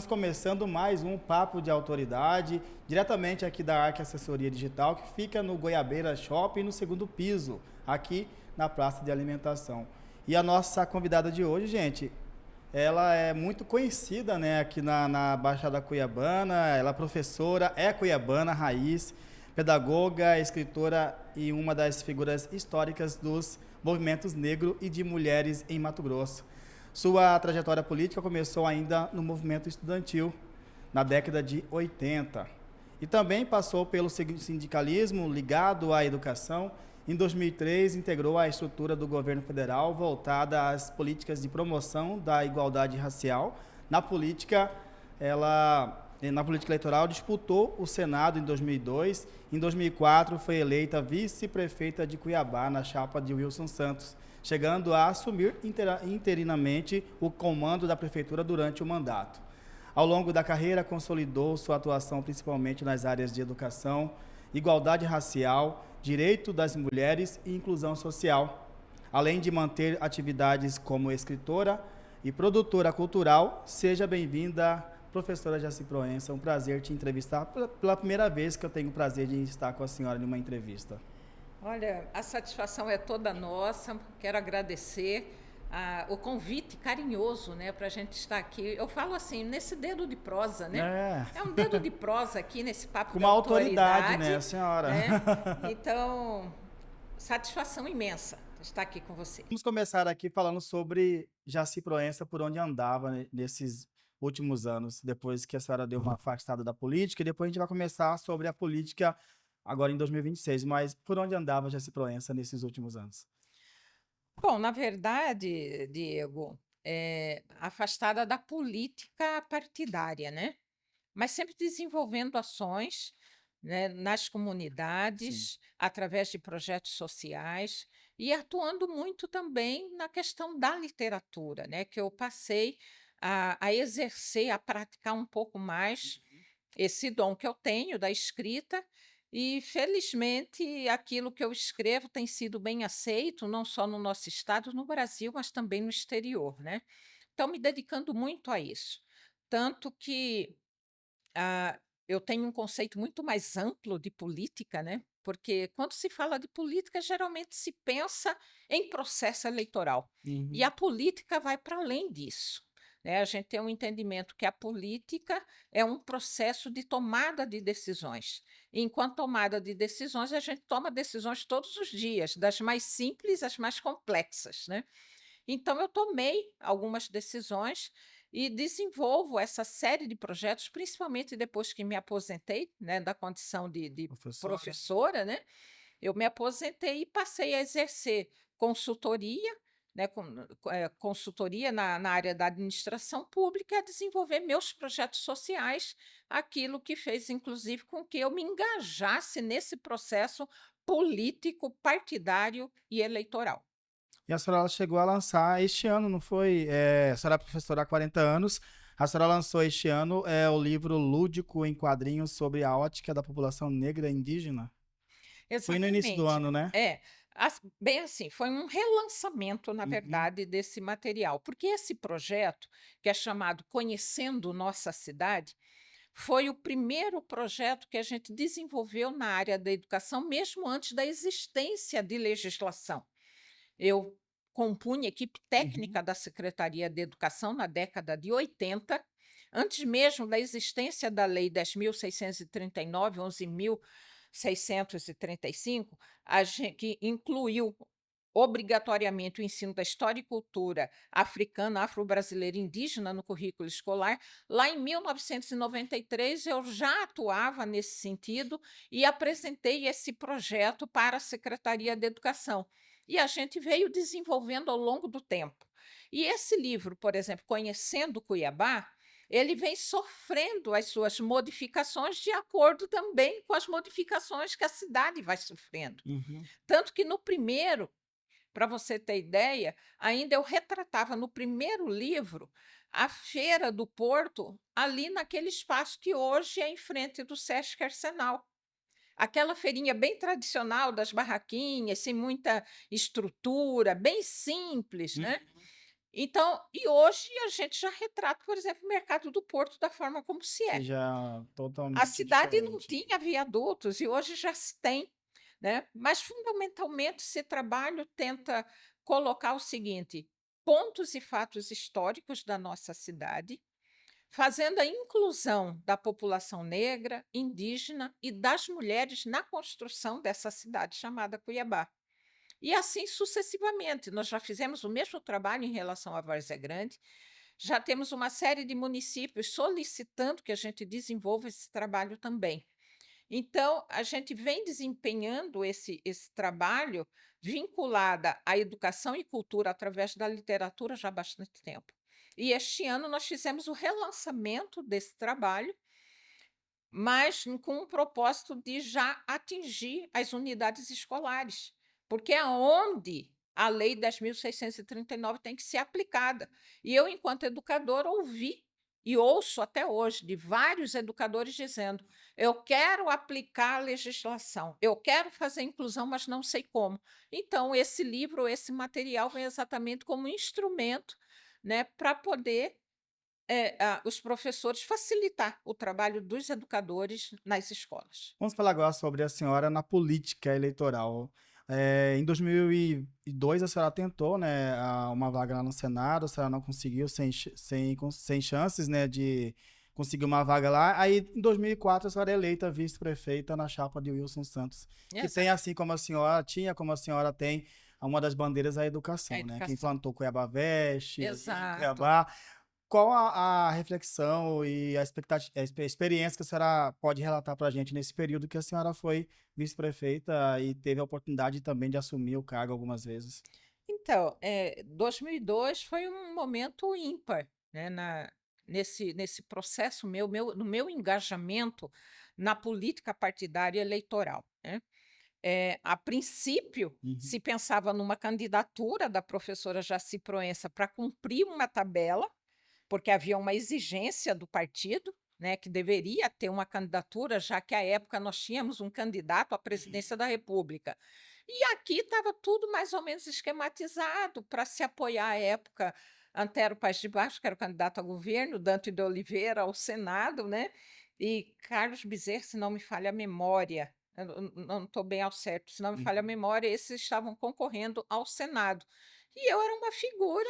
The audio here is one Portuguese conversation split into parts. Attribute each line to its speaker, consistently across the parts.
Speaker 1: começando mais um Papo de Autoridade, diretamente aqui da Arque Assessoria Digital, que fica no Goiabeira Shopping, no segundo piso, aqui na Praça de Alimentação. E a nossa convidada de hoje, gente, ela é muito conhecida, né, aqui na Baixada Cuiabana. Ela é professora, é cuiabana, raiz, pedagoga, escritora e uma das figuras históricas dos movimentos negro e de mulheres em Mato Grosso. Sua trajetória política começou ainda no movimento estudantil, na década de 80. E também passou pelo sindicalismo ligado à educação. Em 2003, integrou a estrutura do governo federal voltada às políticas de promoção da igualdade racial. Na política eleitoral, disputou o Senado em 2002. Em 2004, foi eleita vice-prefeita de Cuiabá, na chapa de Wilson Santos, chegando a assumir interinamente o comando da prefeitura durante o mandato. Ao longo da carreira, consolidou sua atuação principalmente nas áreas de educação, igualdade racial, direito das mulheres e inclusão social, além de manter atividades como escritora e produtora cultural. Seja bem-vinda, professora Jaci Proença. É um prazer te entrevistar pela primeira vez que eu tenho o prazer de estar com a senhora em uma entrevista.
Speaker 2: Olha, a satisfação é toda nossa. Quero agradecer o convite carinhoso, né, para a gente estar aqui. Eu falo assim, nesse dedo de prosa, né? É um dedo de prosa aqui nesse papo
Speaker 1: Com
Speaker 2: da
Speaker 1: uma autoridade,
Speaker 2: autoridade,
Speaker 1: né, a senhora?
Speaker 2: né? Então, satisfação imensa estar aqui com você.
Speaker 1: Vamos começar aqui falando sobre Jaci Proença, por onde andava, né, nesses últimos anos, depois que a senhora deu uma afastada da política, e depois a gente vai começar sobre a política agora em 2026, mas por onde andava Jaci Proença nesses últimos anos?
Speaker 2: Bom, na verdade, Diego, afastada da política partidária, né? Mas sempre desenvolvendo ações, né, nas
Speaker 1: Sim.
Speaker 2: comunidades, através de projetos sociais e atuando muito também na questão da literatura, né, que eu passei a exercer, a praticar um pouco mais esse dom que eu tenho da escrita. E felizmente aquilo que eu escrevo tem sido bem aceito, não só no nosso estado, no Brasil, mas também no exterior, né? Então, me dedicando muito a isso. Tanto que eu tenho um conceito muito mais amplo de política, né? Porque quando se fala de política, geralmente se pensa em processo eleitoral. E
Speaker 1: Uhum.
Speaker 2: a política vai para além disso, né? A gente tem um entendimento que a política é um processo de tomada de decisões. E enquanto tomada de decisões, a gente toma decisões todos os dias, das mais simples às mais complexas, né? Então, eu tomei algumas decisões e desenvolvo essa série de projetos, principalmente depois que me aposentei, né, da condição de
Speaker 1: Professora?
Speaker 2: professora, né? Eu me aposentei e passei a exercer consultoria, né, consultoria na área da administração pública, e a desenvolver meus projetos sociais, aquilo que fez, inclusive, com que eu me engajasse nesse processo político, partidário e eleitoral.
Speaker 1: E a senhora ela chegou a lançar este ano, não foi? A senhora é professora há 40 anos. A senhora lançou este ano o livro Lúdico em Quadrinhos sobre a ótica da população negra e indígena. Foi no início do
Speaker 2: Exatamente.
Speaker 1: ano, né?
Speaker 2: É, bem assim, foi um relançamento, na
Speaker 1: Uhum.
Speaker 2: verdade, desse material, porque esse projeto, que é chamado Conhecendo Nossa Cidade, foi o primeiro projeto que a gente desenvolveu na área da educação, mesmo antes da existência de legislação. Eu compunha equipe
Speaker 1: Uhum.
Speaker 2: técnica da Secretaria de Educação na década de 80, antes mesmo da existência da Lei 10.639, 11.635, que incluiu obrigatoriamente o ensino da história e cultura africana, afro-brasileira e indígena no currículo escolar. Lá em 1993, eu já atuava nesse sentido e apresentei esse projeto para a Secretaria de Educação. E a gente veio desenvolvendo ao longo do tempo. E esse livro, por exemplo, Conhecendo Cuiabá, ele vem sofrendo as suas modificações de acordo também com as modificações que a cidade vai sofrendo.
Speaker 1: Uhum.
Speaker 2: Tanto que no primeiro, para você ter ideia, ainda eu retratava no primeiro livro a Feira do Porto, ali naquele espaço que hoje é em frente do Sesc Arsenal. Aquela feirinha bem tradicional das barraquinhas, sem muita estrutura, bem simples,
Speaker 1: Uhum.
Speaker 2: né? Então, e hoje a gente já retrata, por exemplo, o mercado do Porto da forma como se é.
Speaker 1: Seja
Speaker 2: A
Speaker 1: totalmente
Speaker 2: cidade não
Speaker 1: diferente.
Speaker 2: tinha viadutos e hoje já se tem, né. Mas fundamentalmente esse trabalho tenta colocar o seguinte: pontos e fatos históricos da nossa cidade, fazendo a inclusão da população negra, indígena e das mulheres na construção dessa cidade chamada Cuiabá. E assim sucessivamente, nós já fizemos o mesmo trabalho em relação à Várzea Grande, já temos uma série de municípios solicitando que a gente desenvolva esse trabalho também. Então, a gente vem desempenhando esse trabalho vinculada à educação e cultura através da literatura já há bastante tempo. E este ano nós fizemos o relançamento desse trabalho, mas com o propósito de já atingir as unidades escolares, porque é onde a Lei 10.639 tem que ser aplicada. E eu, enquanto educadora, ouvi e ouço até hoje de vários educadores dizendo: eu quero aplicar a legislação, eu quero fazer inclusão, mas não sei como. Então, esse livro, esse material vem exatamente como instrumento, né, para poder os professores facilitar o trabalho dos educadores nas escolas.
Speaker 1: Vamos falar agora sobre a senhora na política eleitoral. Em 2002, a senhora tentou, né, uma vaga lá no Senado, a senhora não conseguiu, sem chances, né, de conseguir uma vaga lá. Aí, em 2004, a senhora é eleita vice-prefeita na chapa de Wilson Santos, que tem,
Speaker 2: Exato,
Speaker 1: assim como a senhora tinha, como a senhora tem, uma das bandeiras a
Speaker 2: a
Speaker 1: educação, né, que
Speaker 2: educação.
Speaker 1: implantou Cuiabá Veste, ali em
Speaker 2: Exato.
Speaker 1: Cuiabá. Qual a reflexão e a experiência que a senhora pode relatar para a gente nesse período que a senhora foi vice-prefeita e teve a oportunidade também de assumir o cargo algumas vezes?
Speaker 2: Então, 2002 foi um momento ímpar, né, nesse processo no meu engajamento na política partidária eleitoral, né. A princípio,
Speaker 1: Uhum,
Speaker 2: se pensava numa candidatura da professora Jaci Proença para cumprir uma tabela, porque havia uma exigência do partido, né, que deveria ter uma candidatura, já que à época nós tínhamos um candidato à presidência da República. E aqui estava tudo mais ou menos esquematizado para se apoiar à época Antero Paes de Baixo, que era o candidato a governo, Dante de Oliveira ao Senado, né? E Carlos Bezerra, se não me falha a memória, eu não estou bem ao certo, se não me falha a
Speaker 1: uhum,
Speaker 2: memória, esses estavam concorrendo ao Senado. E eu era uma figura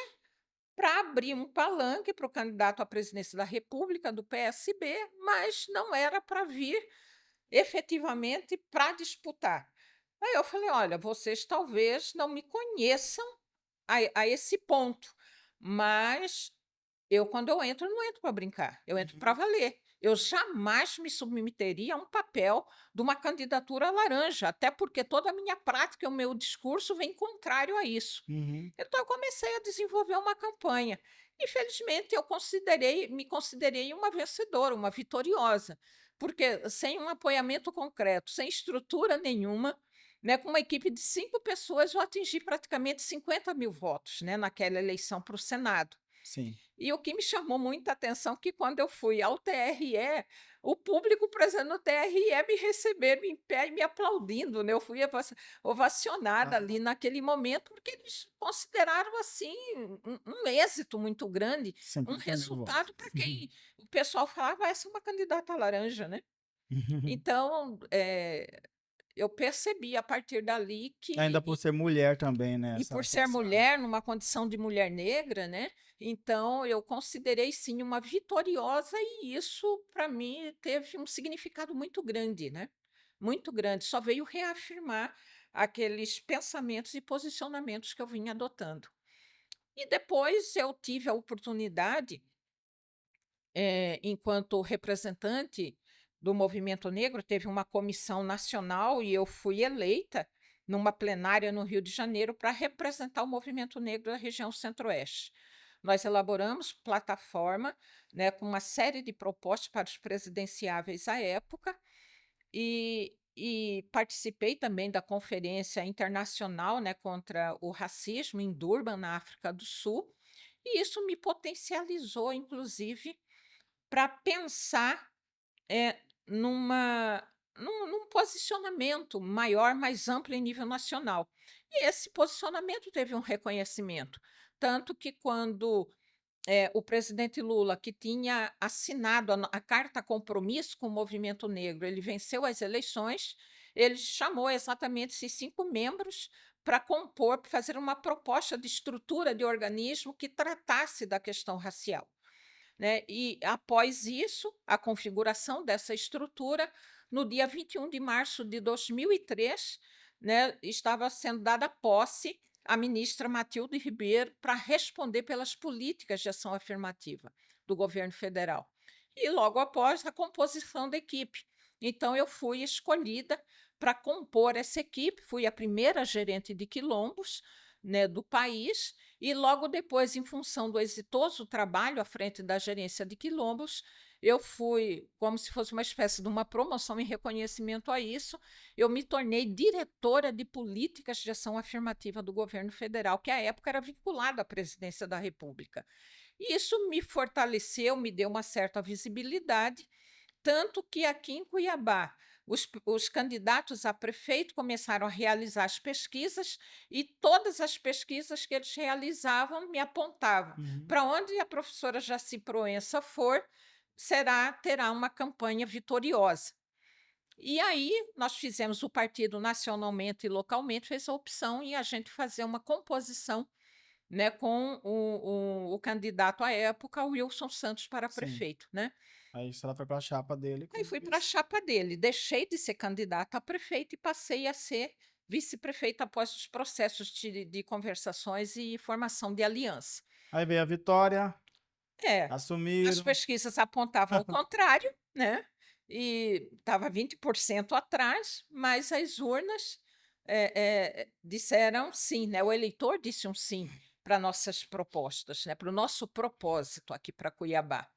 Speaker 2: para abrir um palanque para o candidato à presidência da República, do PSB, mas não era para vir efetivamente para disputar. Aí eu falei: "Olha, vocês talvez não me conheçam a esse ponto, mas eu, quando eu entro, não entro para brincar, eu entro para
Speaker 1: uhum,
Speaker 2: valer. Eu jamais me submeteria a um papel de uma candidatura laranja, até porque toda a minha prática e o meu discurso vem contrário a isso.
Speaker 1: uhum,
Speaker 2: Então eu comecei a desenvolver uma campanha. Infelizmente, me considerei uma vencedora, uma vitoriosa, porque sem um apoiamento concreto, sem estrutura nenhuma, né, com uma equipe de 5 pessoas, eu atingi praticamente 50.000 votos, né, naquela eleição para o Senado.
Speaker 1: sim.
Speaker 2: E o que me chamou muita atenção que quando eu fui ao TRE, o público presente no TRE me receberam em pé e me aplaudindo, né, eu fui ovacionada
Speaker 1: Ah,
Speaker 2: ali naquele momento, porque eles consideraram, assim, um êxito muito grande, um
Speaker 1: 50.000 votos.
Speaker 2: resultado para quem o pessoal falava: "Essa é uma candidata laranja", né. Então, eu percebi a partir dali
Speaker 1: Ainda
Speaker 2: que
Speaker 1: por ser mulher também, né,
Speaker 2: e
Speaker 1: essa
Speaker 2: por ser
Speaker 1: atuação.
Speaker 2: mulher, numa condição de mulher negra, né, então eu considerei sim uma vitoriosa e isso para mim teve um significado muito grande, né, muito grande, só veio reafirmar aqueles pensamentos e posicionamentos que eu vinha adotando. E depois eu tive a oportunidade, enquanto representante do movimento negro, teve uma comissão nacional e eu fui eleita numa plenária no Rio de Janeiro para representar o movimento negro da região centro-oeste. Nós elaboramos plataforma, né, com uma série de propostas para os presidenciáveis à época e participei também da conferência internacional, né, contra o racismo em Durban, na África do Sul, e isso me potencializou, inclusive, para pensar, numa num posicionamento maior, mais amplo em nível nacional. E esse posicionamento teve um reconhecimento. tanto que quando o presidente Lula, que tinha assinado a carta compromisso com o movimento negro, ele venceu as eleições, ele chamou exatamente esses 5 membros para compor, para fazer uma proposta de estrutura de organismo que tratasse da questão racial, né? E após isso, a configuração dessa estrutura, no dia 21 de março de 2003, né, estava sendo dada posse à ministra Matilde Ribeiro para responder pelas políticas de ação afirmativa do governo federal. E logo após a composição da equipe. Então, eu fui escolhida para compor essa equipe, fui a primeira gerente de quilombos, né, do país, e logo depois, em função do exitoso trabalho à frente da gerência de quilombos, eu fui, como se fosse uma espécie de uma promoção em reconhecimento a isso, eu me tornei diretora de políticas de ação afirmativa do governo federal, que à época era vinculada à presidência da República. E isso me fortaleceu, me deu uma certa visibilidade, tanto que aqui em Cuiabá, os candidatos a prefeito começaram a realizar as pesquisas e todas as pesquisas que eles realizavam me apontavam
Speaker 1: Uhum.
Speaker 2: para onde a professora Jaci Proença for, terá uma campanha vitoriosa. E aí nós fizemos o partido nacionalmente e localmente, fez a opção e a gente fazer uma composição, né, com o candidato à época, o Wilson Santos, para
Speaker 1: Sim.
Speaker 2: prefeito, né?
Speaker 1: Aí ela foi para a chapa dele
Speaker 2: Aí
Speaker 1: como
Speaker 2: fui para a
Speaker 1: vice.
Speaker 2: chapa dele, deixei de ser candidata a prefeita e passei a ser vice-prefeita após os processos de conversações e formação de aliança.
Speaker 1: Aí veio a vitória,
Speaker 2: É, as
Speaker 1: assumiram.
Speaker 2: pesquisas apontavam o contrário, né? E estava 20% atrás, mas as urnas disseram sim, né? O eleitor disse um sim para nossas propostas, né? Para o nosso propósito aqui para Cuiabá.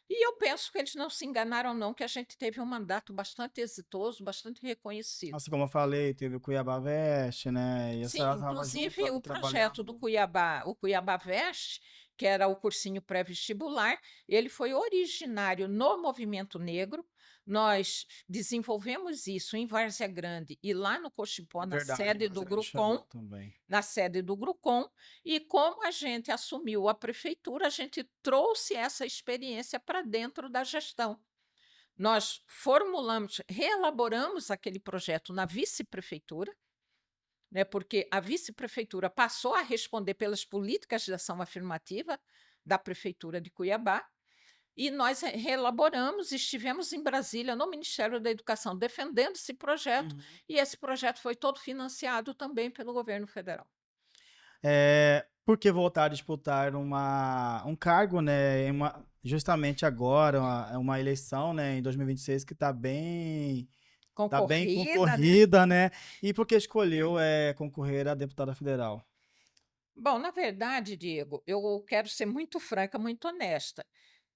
Speaker 2: E eu penso que eles não se enganaram, não, que a gente teve um mandato bastante exitoso, bastante reconhecido.
Speaker 1: Assim como eu falei, teve o Cuiabá Veste, né? E a
Speaker 2: Sim,
Speaker 1: senhora estava junto
Speaker 2: inclusive
Speaker 1: ali
Speaker 2: o projeto do
Speaker 1: trabalhando.
Speaker 2: Cuiabá, o Cuiabá Veste, que era o cursinho pré-vestibular, ele foi originário no movimento negro. Nós desenvolvemos isso em Várzea Grande e lá no Cochipó,
Speaker 1: É verdade, mas ele chamou também.
Speaker 2: na sede do Grucom, e como a gente assumiu a prefeitura, a gente trouxe essa experiência para dentro da gestão. Nós formulamos, reelaboramos aquele projeto na vice-prefeitura, né, porque a vice-prefeitura passou a responder pelas políticas de ação afirmativa da prefeitura de Cuiabá, e nós reelaboramos, estivemos em Brasília, no Ministério da Educação, defendendo esse projeto,
Speaker 1: Uhum.
Speaker 2: e esse projeto foi todo financiado também pelo governo federal.
Speaker 1: Por que voltar a disputar um cargo, né? Justamente agora, uma eleição, né, em 2026 que tá bem
Speaker 2: Concorrida, né?
Speaker 1: concorrida, né? E por que escolheu concorrer a deputada federal?
Speaker 2: Bom, na verdade, Diego, eu quero ser muito franca, muito honesta.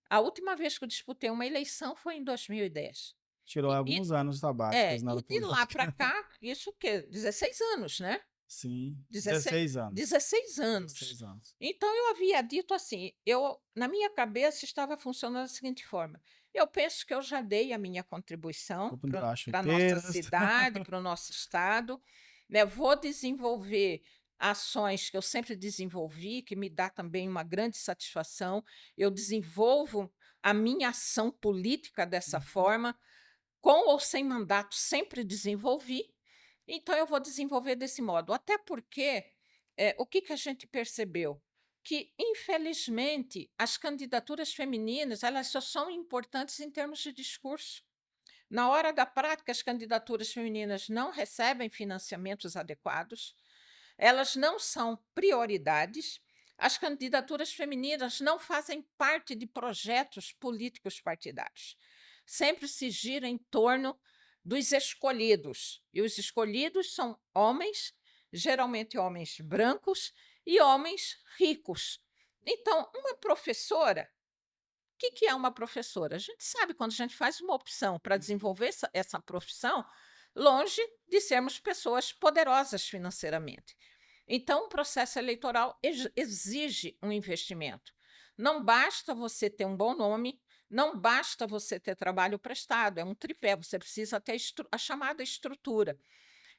Speaker 2: A última vez que eu disputei uma eleição foi em 2010.
Speaker 1: Tirou
Speaker 2: E,
Speaker 1: alguns anos sabáticos na
Speaker 2: e
Speaker 1: área
Speaker 2: de lá para
Speaker 1: política.
Speaker 2: cá, isso o quê? 16 anos, né?
Speaker 1: Sim,
Speaker 2: 16,
Speaker 1: 16 anos.
Speaker 2: 16 anos.
Speaker 1: 16 anos.
Speaker 2: Então eu havia dito assim, na minha cabeça estava funcionando da seguinte forma: eu penso que eu já dei a minha contribuição
Speaker 1: Vou pendurar as
Speaker 2: para a nossa
Speaker 1: chuteiras.
Speaker 2: cidade, para o nosso estado, né? Vou desenvolver ações que eu sempre desenvolvi, que me dá também uma grande satisfação. Eu desenvolvo a minha ação política dessa
Speaker 1: Uhum.
Speaker 2: forma, com ou sem mandato, sempre desenvolvi. Então, eu vou desenvolver desse modo. Até porque, o que, que a gente percebeu? Que, infelizmente, as candidaturas femininas elas só são importantes em termos de discurso. Na hora da prática, as candidaturas femininas não recebem financiamentos adequados, elas não são prioridades, as candidaturas femininas não fazem parte de projetos políticos partidários. Sempre se gira em torno dos escolhidos, e os escolhidos são homens, geralmente homens brancos e homens ricos. Então, uma professora, o que é uma professora? A gente sabe quando a gente faz uma opção para desenvolver essa profissão, longe de sermos pessoas poderosas financeiramente. Então, o processo eleitoral exige um investimento. Não basta você ter um bom nome, não basta você ter trabalho prestado, é um tripé, você precisa ter a chamada estrutura.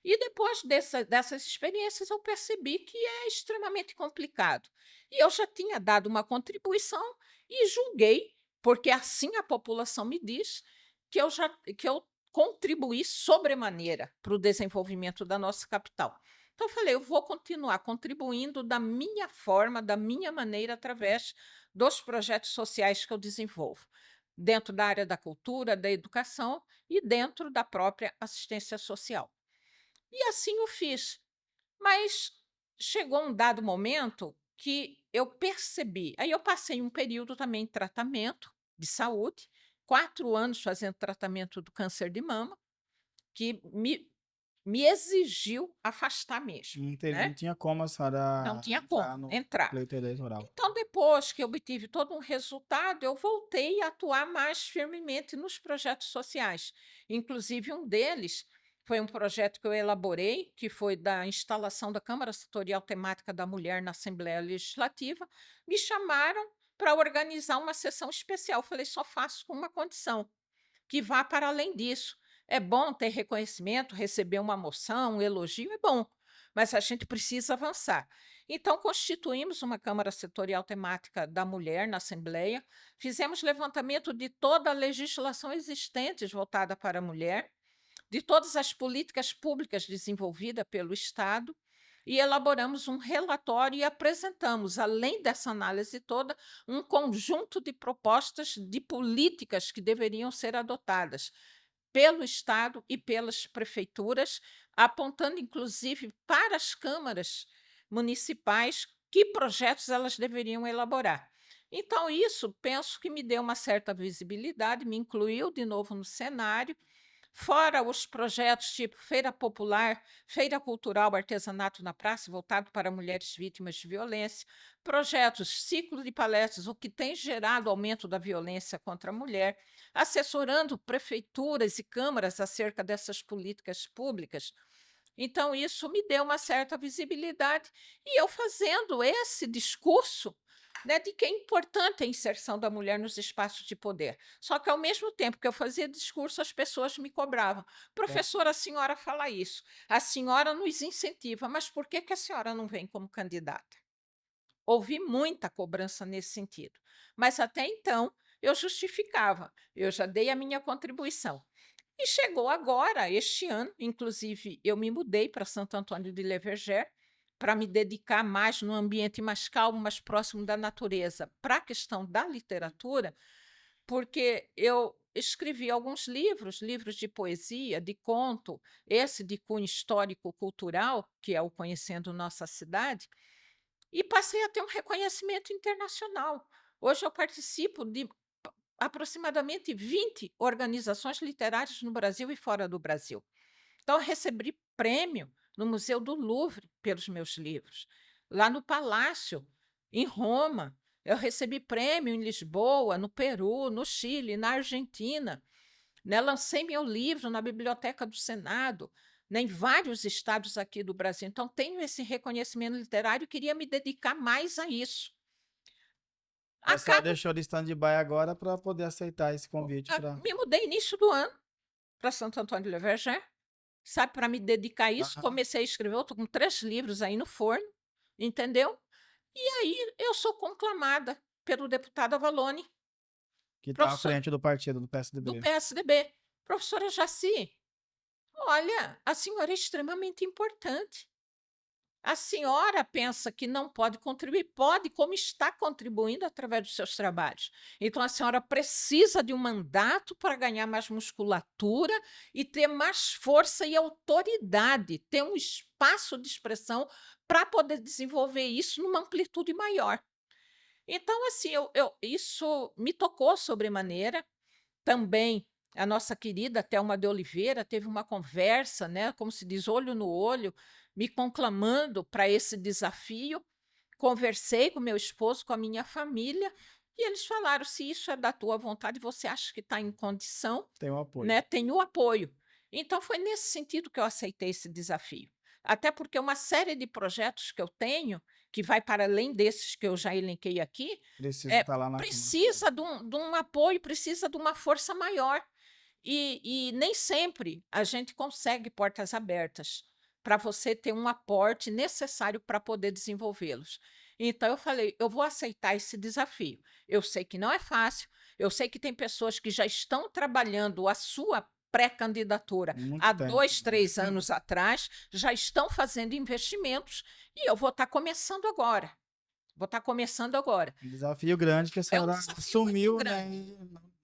Speaker 2: E depois dessas experiências, eu percebi que é extremamente complicado. E eu já tinha dado uma contribuição e julguei, porque assim a população me diz, que eu contribuí sobremaneira para o desenvolvimento da nossa capital. Então, eu falei, eu vou continuar contribuindo da minha forma, da minha maneira, através dos projetos sociais que eu desenvolvo, dentro da área da cultura, da educação e dentro da própria assistência social. E assim o fiz. Mas chegou um dado momento que eu percebi. Aí eu passei um período também em tratamento de saúde, 4 anos fazendo tratamento do câncer de mama, que me exigiu afastar mesmo,
Speaker 1: Não
Speaker 2: né?
Speaker 1: tinha como a
Speaker 2: Não
Speaker 1: senhora
Speaker 2: tinha como
Speaker 1: entrar no
Speaker 2: entrar.
Speaker 1: pleito eleitoral.
Speaker 2: Então, depois que eu obtive todo um resultado, eu voltei a atuar mais firmemente nos projetos sociais. Inclusive, um deles foi um projeto que eu elaborei, que foi da instalação da Câmara Setorial Temática da Mulher na Assembleia Legislativa. Me chamaram para organizar uma sessão especial. Eu falei, só faço com uma condição, que vá para além disso. É bom ter reconhecimento, receber uma moção, um elogio, é bom, mas a gente precisa avançar. Então, constituímos uma Câmara Setorial Temática da Mulher na Assembleia, fizemos levantamento de toda a legislação existente voltada para a mulher, de todas as políticas públicas desenvolvidas pelo Estado, e elaboramos um relatório e apresentamos, além dessa análise toda, um conjunto de propostas de políticas que deveriam ser adotadas pelo Estado e pelas prefeituras, apontando inclusive para as câmaras municipais que projetos elas deveriam elaborar. Então, isso penso que me deu uma certa visibilidade, me incluiu de novo no cenário. Fora os projetos tipo Feira Popular, Feira Cultural, Artesanato na Praça, voltado para mulheres vítimas de violência, projetos, ciclo de palestras, o que tem gerado aumento da violência contra a mulher, assessorando prefeituras e câmaras acerca dessas políticas públicas. Então, isso me deu uma certa visibilidade, e eu fazendo esse discurso, né, de que é importante a inserção da mulher nos espaços de poder. Só que, ao mesmo tempo que eu fazia discurso, as pessoas me cobravam.
Speaker 1: É.
Speaker 2: Professora, a senhora fala isso, a senhora nos incentiva, mas por que que a senhora não vem como candidata? Ouvi muita cobrança nesse sentido, mas até então eu justificava, eu já dei a minha contribuição. E chegou agora, este ano, inclusive eu me mudei para Santo Antônio de Leverger, para me dedicar mais num ambiente mais calmo, mais próximo da natureza, para a questão da literatura, porque eu escrevi alguns livros, livros de poesia, de conto, esse de cunho histórico-cultural, que é o Conhecendo Nossa Cidade, e passei a ter um reconhecimento internacional. Hoje eu participo de aproximadamente 20 organizações literárias no Brasil e fora do Brasil. Então, eu recebi prêmio no Museu do Louvre pelos meus livros. Lá no Palácio, em Roma, eu recebi prêmio em Lisboa, no Peru, no Chile, na Argentina. Né? Lancei meu livro na Biblioteca do Senado, né, em vários estados aqui do Brasil. Então, tenho esse reconhecimento literário e queria me dedicar mais a isso.
Speaker 1: E a senhora
Speaker 2: Acabo,
Speaker 1: deixou de stand-by agora para poder aceitar esse convite para.
Speaker 2: me mudei início do ano para Santo Antônio de Leverger, sabe, para me dedicar a isso.
Speaker 1: Aham.
Speaker 2: Comecei a escrever, eu estou com 3 livros aí no forno, entendeu? E aí eu sou conclamada pelo deputado Avalone,
Speaker 1: Que está à
Speaker 2: professor
Speaker 1: frente do partido, do
Speaker 2: do
Speaker 1: PSDB.
Speaker 2: PSDB. Professora Jaci, olha, a senhora é extremamente importante. A senhora pensa que não pode contribuir? Pode, como está contribuindo através dos seus trabalhos. Então, a senhora precisa de um mandato para ganhar mais musculatura e ter mais força e autoridade, ter um espaço de expressão para poder desenvolver isso numa amplitude maior. Então, assim, isso me tocou sobremaneira. Também a nossa querida Thelma de Oliveira teve uma conversa, né, como se diz, olho no olho, me conclamando para esse desafio. Conversei com meu esposo, com a minha família, e eles falaram: se isso é da tua vontade, você acha que está em condição,
Speaker 1: Tem o apoio.
Speaker 2: né, tem o apoio. Então, foi nesse sentido que eu aceitei esse desafio. Até porque uma série de projetos que eu tenho, que vai para além desses que eu já elenquei aqui,
Speaker 1: Precisa
Speaker 2: é,
Speaker 1: estar lá na Câmara.
Speaker 2: precisa de um apoio, precisa de uma força maior. E nem sempre a gente consegue portas abertas. para você ter um aporte necessário para poder desenvolvê-los. Então eu falei: "Eu vou aceitar esse desafio. Eu sei que não é fácil, eu sei que tem pessoas que já estão trabalhando a sua pré-candidatura há
Speaker 1: Muito tempo,
Speaker 2: 2,
Speaker 1: né.
Speaker 2: 3 anos atrás, já estão fazendo investimentos e eu vou estar começando agora, vou estar começando agora".
Speaker 1: Um desafio grande que a
Speaker 2: É um
Speaker 1: senhora
Speaker 2: desafio muito
Speaker 1: assumiu, né,
Speaker 2: grande.
Speaker 1: e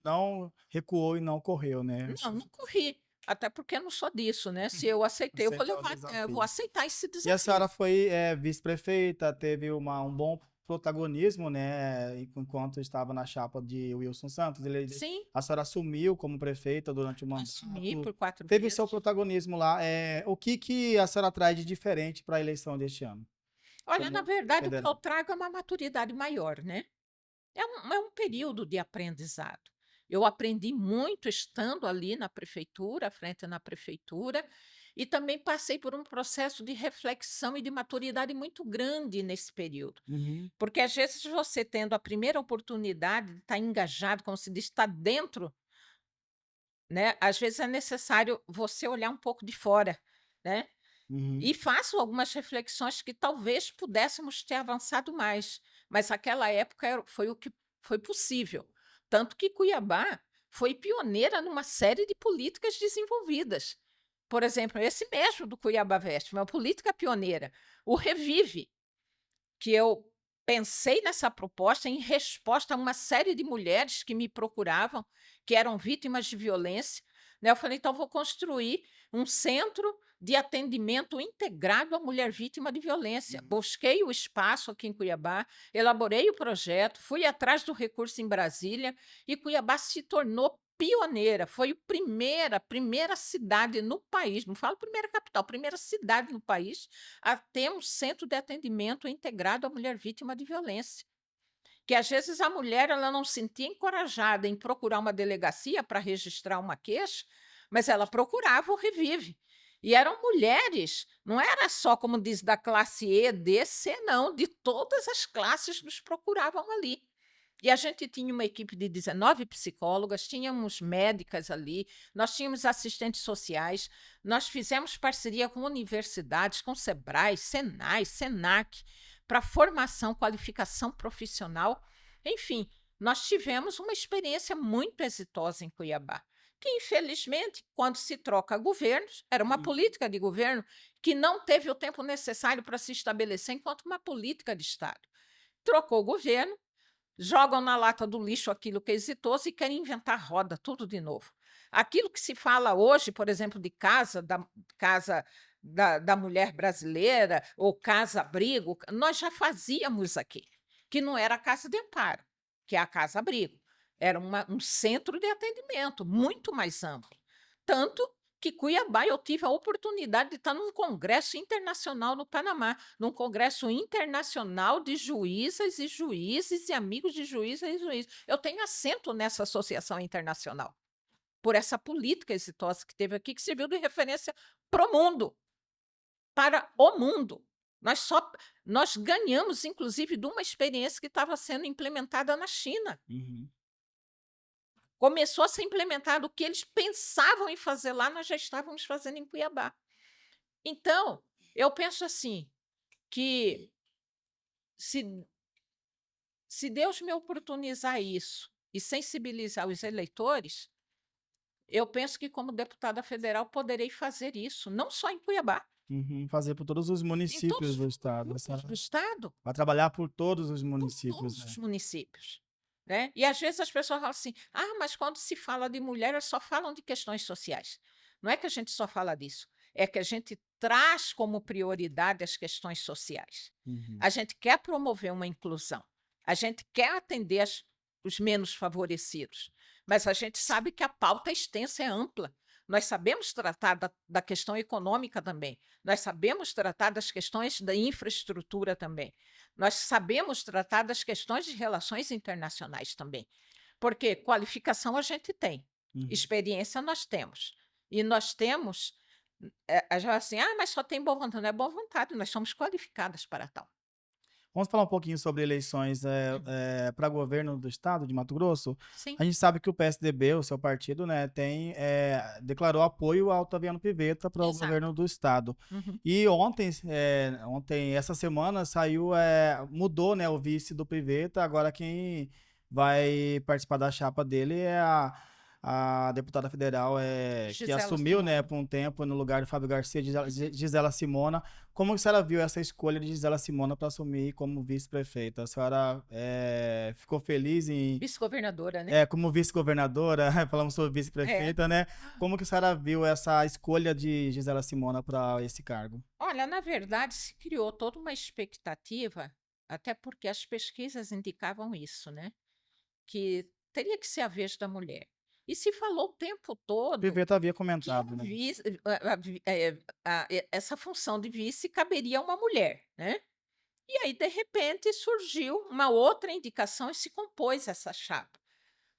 Speaker 1: não recuou e não correu, né.
Speaker 2: Não, não corri, até porque eu não sou disso, né. Se
Speaker 1: Uhum.
Speaker 2: eu aceitei, eu vou
Speaker 1: Aceitar o
Speaker 2: levar, eu vou
Speaker 1: desafio.
Speaker 2: aceitar esse
Speaker 1: E a
Speaker 2: desafio.
Speaker 1: senhora foi, vice-prefeita, teve um bom protagonismo, né, enquanto estava na chapa de Wilson Santos.
Speaker 2: Sim,
Speaker 1: A senhora assumiu como prefeita durante o
Speaker 2: assumi
Speaker 1: mandato,
Speaker 2: por 4
Speaker 1: teve o seu
Speaker 2: vezes.
Speaker 1: protagonismo lá. O que a senhora traz de diferente para a eleição deste ano,
Speaker 2: Olha, na
Speaker 1: como
Speaker 2: verdade, o que eu
Speaker 1: federal?
Speaker 2: trago é uma maturidade maior, né. É um período de aprendizado. Eu aprendi muito estando ali na prefeitura, à frente na prefeitura, e também passei por um processo de reflexão e de maturidade muito grande nesse período.
Speaker 1: Uhum,
Speaker 2: Porque às vezes você tendo a primeira oportunidade de estar engajado, como se diz, estar dentro, né, às vezes é necessário você olhar um pouco de fora, né,
Speaker 1: uhum,
Speaker 2: e faço algumas reflexões que talvez pudéssemos ter avançado mais, mas aquela época foi o que foi possível. Tanto que Cuiabá foi pioneira numa série de políticas desenvolvidas. Por exemplo, esse mesmo do Cuiabá Veste, uma política pioneira. O Revive, que eu pensei nessa proposta em resposta a uma série de mulheres que me procuravam, que eram vítimas de violência, né. Eu falei: "Então vou construir um centro de atendimento integrado à mulher vítima de violência".
Speaker 1: uhum.
Speaker 2: Busquei o espaço aqui em Cuiabá, elaborei o projeto, fui atrás do recurso em Brasília e Cuiabá se tornou pioneira, foi a primeira cidade no país, não falo primeira capital, primeira cidade no país a ter um centro de atendimento integrado à mulher vítima de violência. Que às vezes a mulher ela não se sentia encorajada em procurar uma delegacia para registrar uma queixa, mas ela procurava o Revive. E eram mulheres, não era só, como diz, da classe E, D, C, não, de todas as classes nos procuravam ali. E a gente tinha uma equipe de 19 psicólogas, tínhamos médicas ali, nós tínhamos assistentes sociais, nós fizemos parceria com universidades, com Sebrae, Senai, Senac, para formação, qualificação profissional. Enfim, nós tivemos uma experiência muito exitosa em Cuiabá, que infelizmente, quando se troca governos, era uma política de governo que não teve o tempo necessário para se estabelecer enquanto uma política de Estado. Trocou o governo, jogam na lata do lixo aquilo que é exitoso e querem inventar roda, tudo de novo. Aquilo que se fala hoje, por exemplo, de casa da mulher brasileira ou casa-abrigo, nós já fazíamos aqui, que não era a casa de amparo, que é a casa-abrigo. Era um centro de atendimento muito mais amplo. Tanto que Cuiabá eu tive a oportunidade de estar num congresso internacional no Panamá, num congresso internacional de juízas e juízes e amigos de juízas e juízes. Eu tenho assento nessa associação internacional, por essa política exitosa que teve aqui, que serviu de referência para o mundo, para o mundo. Nós ganhamos, inclusive, de uma experiência que estava sendo implementada na China.
Speaker 1: Uhum.
Speaker 2: Começou a ser implementado o que eles pensavam em fazer lá, nós já estávamos fazendo em Cuiabá. Então, eu penso assim, que se se Deus me oportunizar isso e sensibilizar os eleitores, eu penso que como deputada federal poderei fazer isso, não só em Cuiabá,
Speaker 1: Uhum. Fazer por todos os
Speaker 2: em
Speaker 1: municípios
Speaker 2: todos
Speaker 1: do
Speaker 2: os
Speaker 1: estado. A
Speaker 2: municípios do
Speaker 1: senhora
Speaker 2: estado,
Speaker 1: vai trabalhar por todos os
Speaker 2: por
Speaker 1: municípios,
Speaker 2: todos
Speaker 1: né.
Speaker 2: os municípios, né. E às vezes as pessoas falam assim: "Ah, mas quando se fala de mulher, elas só falam de questões sociais". Não é que a gente só fala disso, é que a gente traz como prioridade as questões sociais.
Speaker 1: Uhum.
Speaker 2: A gente quer promover uma inclusão, a gente quer atender os menos favorecidos, mas a gente sabe que a pauta é extensa, é ampla. Nós sabemos tratar da questão econômica também, nós sabemos tratar das questões da infraestrutura também, nós sabemos tratar das questões de relações internacionais também, porque qualificação a gente tem,
Speaker 1: Uhum.
Speaker 2: experiência nós temos, e nós temos, a gente fala assim: "Ah, mas só tem boa vontade", não é boa vontade, nós somos qualificadas para tal.
Speaker 1: Vamos falar um pouquinho sobre eleições
Speaker 2: Hum,
Speaker 1: para governo do estado de Mato Grosso.
Speaker 2: sim,
Speaker 1: A gente sabe que o PSDB, o seu partido, né, declarou apoio ao Otaviano Pivetta para o
Speaker 2: exato.
Speaker 1: governo do estado.
Speaker 2: Uhum.
Speaker 1: E ontem, essa semana, mudou, né, o vice do Pivetta. Agora quem vai participar da chapa dele é a deputada federal que
Speaker 2: Gisela
Speaker 1: assumiu, né,
Speaker 2: Simone.
Speaker 1: por um tempo no lugar de Fábio Garcia, Gisela Simona. Como que a senhora viu essa escolha de Gisela Simona para assumir como vice-prefeita? A senhora ficou feliz
Speaker 2: Vice-governadora, né?
Speaker 1: como vice-governadora, falamos sobre
Speaker 2: É.
Speaker 1: vice-prefeita, né? Como que a senhora viu essa escolha de Gisela Simona para esse cargo?
Speaker 2: Olha, na verdade, se criou toda uma expectativa, até porque as pesquisas indicavam isso, né? Que teria que ser a vez da mulher. E se falou o tempo todo
Speaker 1: Pivetta havia
Speaker 2: que
Speaker 1: comentado, né?
Speaker 2: essa função de vice caberia a uma mulher, né? E aí, de repente, surgiu uma outra indicação e se compôs essa chapa,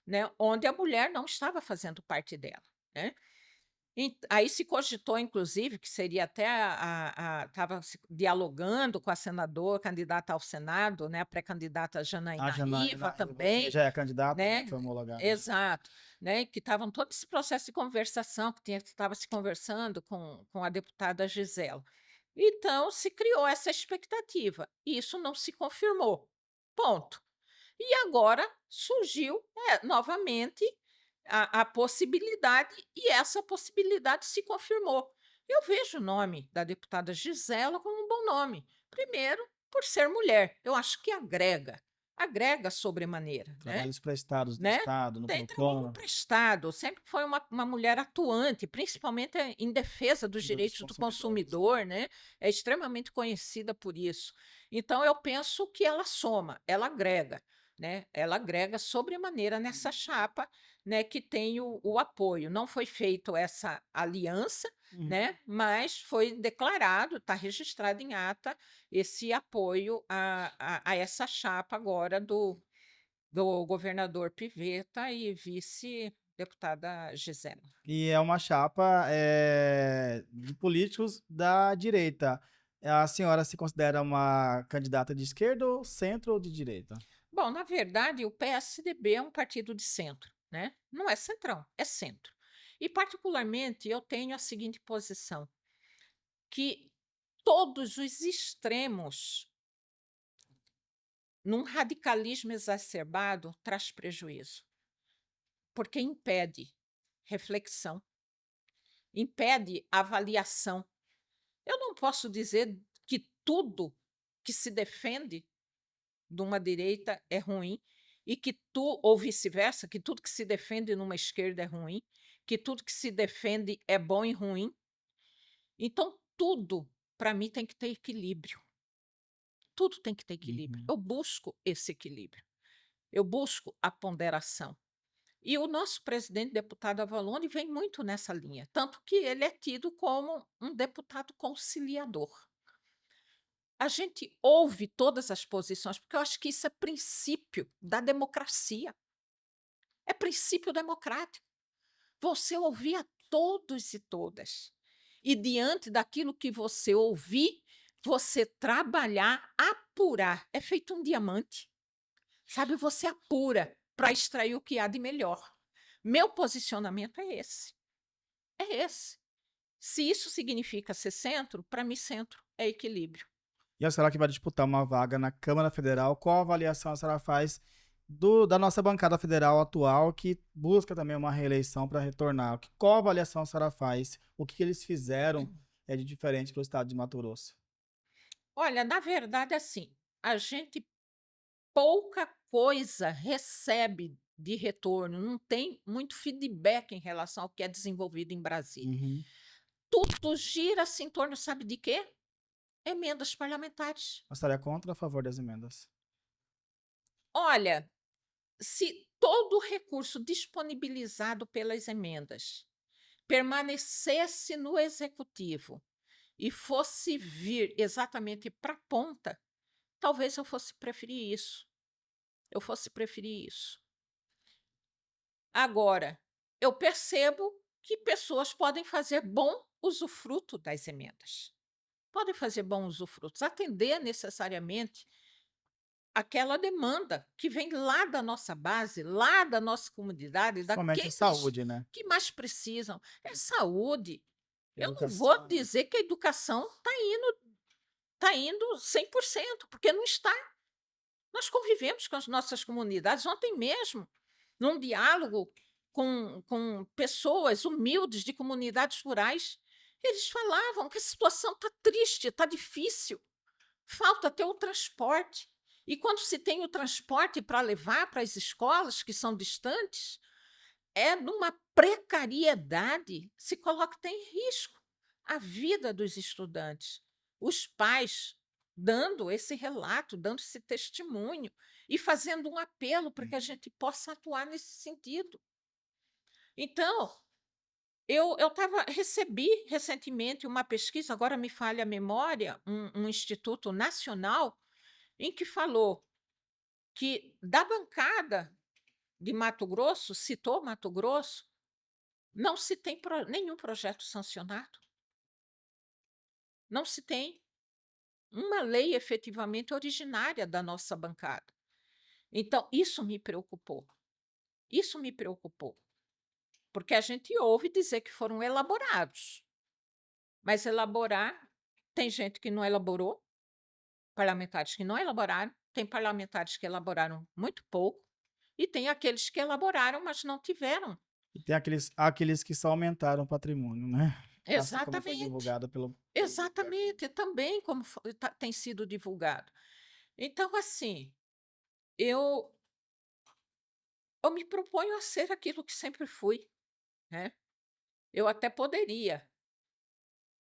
Speaker 2: né? Onde a mulher não estava fazendo parte dela, né? Aí se cogitou, inclusive, que seria até estava dialogando com a senadora, candidata ao Senado, né, a pré-candidata
Speaker 1: A
Speaker 2: Janaína Riva
Speaker 1: Janaína, que
Speaker 2: também,
Speaker 1: já é candidata, né?
Speaker 2: né?
Speaker 1: Foi homologada já.
Speaker 2: Exato, né? Que estavam todo esse processo de conversação, que estava se conversando com a deputada Gisela. Então, se criou essa expectativa, e isso não se confirmou. Ponto. E agora surgiu, novamente a possibilidade, e essa possibilidade se confirmou. Eu vejo o nome da deputada Gisela como um bom nome. Primeiro, por ser mulher, eu acho que agrega sobremaneira, né?
Speaker 1: Trabalhos prestados no
Speaker 2: Né?
Speaker 1: estado, no
Speaker 2: Tem trabalho
Speaker 1: PROCON,
Speaker 2: prestado, sempre foi uma mulher atuante, principalmente em defesa dos
Speaker 1: dos
Speaker 2: direitos do
Speaker 1: consumidores.
Speaker 2: consumidor, né? É extremamente conhecida por isso. Então, eu penso que ela soma, ela agrega, né? Ela agrega sobremaneira nessa chapa, né? Que tem o apoio. Não foi feito essa aliança,
Speaker 1: Uhum.
Speaker 2: né? Mas foi declarado, está registrado em ata esse apoio a essa chapa agora do governador Pivetta e vice-deputada Gisela.
Speaker 1: E é uma chapa de políticos da direita. A senhora se considera uma candidata de esquerda, ou centro ou de direita?
Speaker 2: Bom, na verdade, o PSDB é um partido de centro, né? Não é centrão, é centro. E, particularmente, eu tenho a seguinte posição, que todos os extremos, num radicalismo exacerbado, traz prejuízo, porque impede reflexão, impede avaliação. Eu não posso dizer que tudo que se defende de uma direita é ruim e ou vice-versa, que tudo que se defende numa esquerda é ruim, que tudo que se defende é bom e ruim. Então, tudo, para mim, tem que ter equilíbrio. Tudo tem que ter equilíbrio.
Speaker 1: Uhum.
Speaker 2: Eu busco esse equilíbrio. Eu busco a ponderação. E o nosso presidente, deputado Avalone, vem muito nessa linha, tanto que ele é tido como um deputado conciliador. A gente ouve todas as posições, porque eu acho que isso é princípio da democracia, é princípio democrático. Você ouvir a todos e todas. E diante daquilo que você ouvir, você trabalhar, apurar. É feito um diamante, sabe? Você apura para extrair o que há de melhor. Meu posicionamento é esse. É esse. Se isso significa ser centro, para mim, centro é equilíbrio.
Speaker 1: E a senhora que vai disputar uma vaga na Câmara Federal, qual a avaliação a senhora faz da nossa bancada federal atual, que busca também uma reeleição para retornar? Qual a avaliação a senhora faz? O que eles fizeram é de diferente para o estado de Mato Grosso?
Speaker 2: Olha, na verdade, assim, a gente pouca coisa recebe de retorno, não tem muito feedback em relação ao que é desenvolvido em Brasília.
Speaker 1: Uhum.
Speaker 2: Tudo gira-se em torno, sabe de quê? Emendas parlamentares.
Speaker 1: A senhora é contra ou a favor das emendas?
Speaker 2: Olha, se todo o recurso disponibilizado pelas emendas permanecesse no executivo e fosse vir exatamente para a ponta, talvez eu fosse preferir isso. Eu fosse preferir isso. Agora, eu percebo que pessoas podem fazer bom usufruto das emendas. Podem fazer bom usufruto, atender necessariamente, aquela demanda que vem lá da nossa base, lá da nossa comunidade,
Speaker 1: Principalmente em
Speaker 2: daqueles
Speaker 1: saúde, né?
Speaker 2: que mais precisam. É saúde. Eu não vou
Speaker 1: Educação.
Speaker 2: dizer que a educação está indo 100%, porque não está. Nós convivemos com as nossas comunidades. Ontem mesmo, num diálogo com pessoas humildes de comunidades rurais, eles falavam que a situação está triste, está difícil, falta ter o transporte. E quando se tem o transporte para levar para as escolas que são distantes, é numa precariedade, se coloca até em risco a vida dos estudantes. Os pais dando esse relato, dando esse testemunho e fazendo um apelo para que a gente possa atuar nesse sentido. Então, recebi recentemente uma pesquisa, agora me falha a memória, um instituto nacional, em que falou que da bancada de Mato Grosso, citou Mato Grosso, não se tem nenhum projeto sancionado, não se tem uma lei efetivamente originária da nossa bancada. Então, isso me preocupou. Isso me preocupou. Porque a gente ouve dizer que foram elaborados, mas elaborar, tem gente que não elaborou, parlamentares que não elaboraram, tem parlamentares que elaboraram muito pouco, e tem aqueles que elaboraram, mas não tiveram.
Speaker 1: E tem aqueles que só aumentaram o patrimônio, né? Assim como foi
Speaker 2: Exatamente.
Speaker 1: divulgado pelo.
Speaker 2: Exatamente, também como tem sido divulgado. Então, assim, eu, eu me proponho a ser aquilo que sempre fui, né? Eu até poderia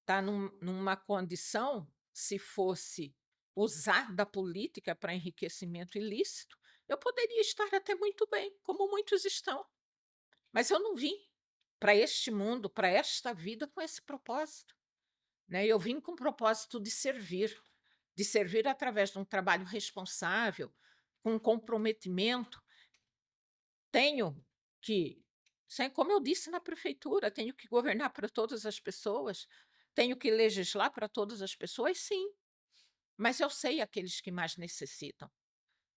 Speaker 2: estar numa condição, se fosse usar da política para enriquecimento ilícito, eu poderia estar até muito bem, como muitos estão. Mas eu não vim para este mundo, para esta vida, com esse propósito, né? Eu vim com o propósito de servir através de um trabalho responsável, com comprometimento. Tenho que, como eu disse na prefeitura, tenho que governar para todas as pessoas, tenho que legislar para todas as pessoas, sim, mas eu sei aqueles que mais necessitam,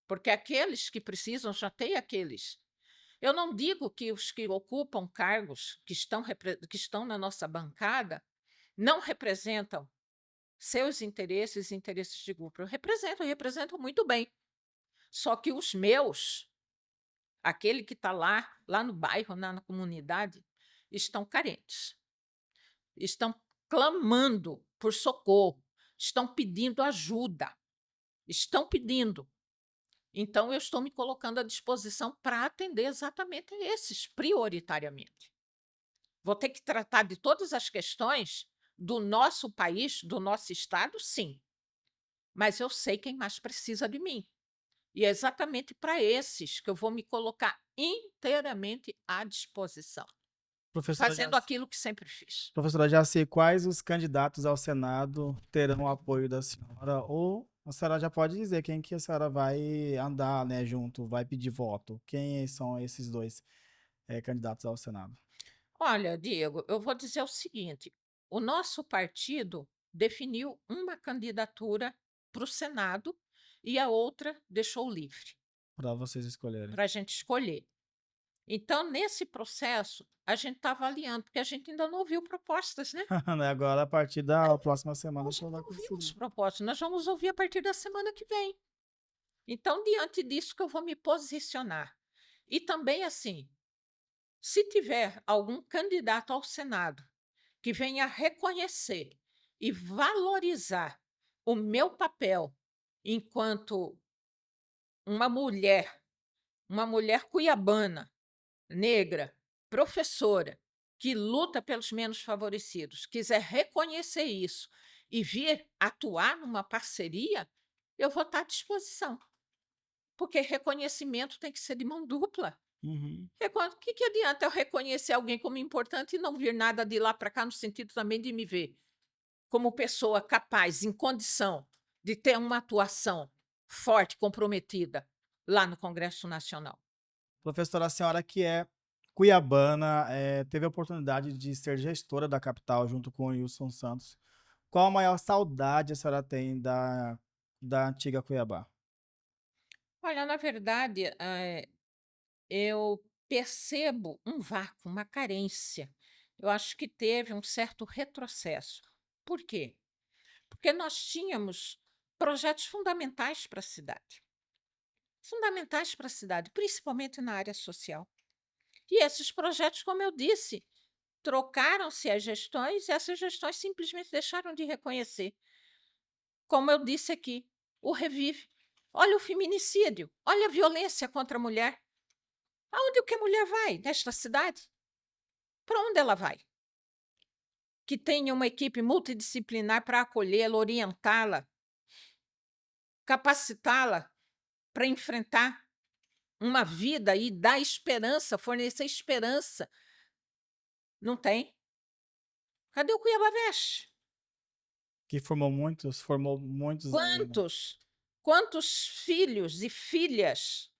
Speaker 2: porque aqueles que precisam já têm aqueles. Eu não digo que os que ocupam cargos que estão na nossa bancada não representam seus interesses e interesses de grupo. Eu representam muito bem. Só que os meus, aquele que está lá no bairro, na comunidade, estão carentes, estão clamando por socorro, estão pedindo ajuda, estão pedindo. Então, eu estou me colocando à disposição para atender exatamente esses, prioritariamente. Vou ter que tratar de todas as questões do nosso país, do nosso estado, sim, mas eu sei quem mais precisa de mim. E é exatamente para esses que eu vou me colocar inteiramente à disposição,
Speaker 1: Professora
Speaker 2: fazendo
Speaker 1: Jaci,
Speaker 2: aquilo que sempre fiz.
Speaker 1: professora Jaci, quais os candidatos ao Senado terão o apoio da senhora? Ou a senhora já pode dizer quem que a senhora vai andar, né, junto, vai pedir voto? Quem são esses dois candidatos ao Senado?
Speaker 2: Olha, Diego, eu vou dizer o seguinte: o nosso partido definiu uma candidatura para o Senado e a outra deixou livre
Speaker 1: Para vocês escolherem.
Speaker 2: para a gente escolher. Então, nesse processo, a gente está avaliando, porque a gente ainda não ouviu propostas, né?
Speaker 1: Né, agora, a partir da próxima semana,
Speaker 2: A
Speaker 1: a
Speaker 2: gente
Speaker 1: senhora
Speaker 2: não
Speaker 1: vai
Speaker 2: ouviu as
Speaker 1: conseguir.
Speaker 2: propostas, nós vamos ouvir a partir da semana que vem. Então, diante disso que eu vou me posicionar. E também, assim, se tiver algum candidato ao Senado que venha reconhecer e valorizar o meu papel enquanto uma mulher cuiabana, negra, professora, que luta pelos menos favorecidos, quiser reconhecer isso e vir atuar numa parceria, eu vou estar à disposição. Porque reconhecimento tem que ser de mão dupla.
Speaker 1: Uhum.
Speaker 2: O que, que adianta eu reconhecer alguém como importante e não vir nada de lá para cá, no sentido também de me ver como pessoa capaz, em condição de ter uma atuação forte, comprometida lá no Congresso Nacional?
Speaker 1: Professora, a senhora que é cuiabana, teve a oportunidade de ser gestora da capital junto com o Wilson Santos. Qual a maior saudade a senhora tem da antiga Cuiabá?
Speaker 2: Olha, na verdade, eu percebo um vácuo, uma carência. Eu acho que teve um certo retrocesso. Por quê? Porque nós tínhamos projetos fundamentais para a cidade, principalmente na área social. E esses projetos, como eu disse, trocaram-se as gestões e essas gestões simplesmente deixaram de reconhecer. Como eu disse aqui, o Revive. Olha o feminicídio, olha a violência contra a mulher. Aonde que a mulher vai nesta cidade? Para onde ela vai? Que tenha uma equipe multidisciplinar para acolhê-la, orientá-la, capacitá-la para enfrentar uma vida e dar esperança, fornecer esperança. Não tem. Cadê o Cuiabá Veste?
Speaker 1: Que formou muitos aí, né?
Speaker 2: Quantos filhos e filhas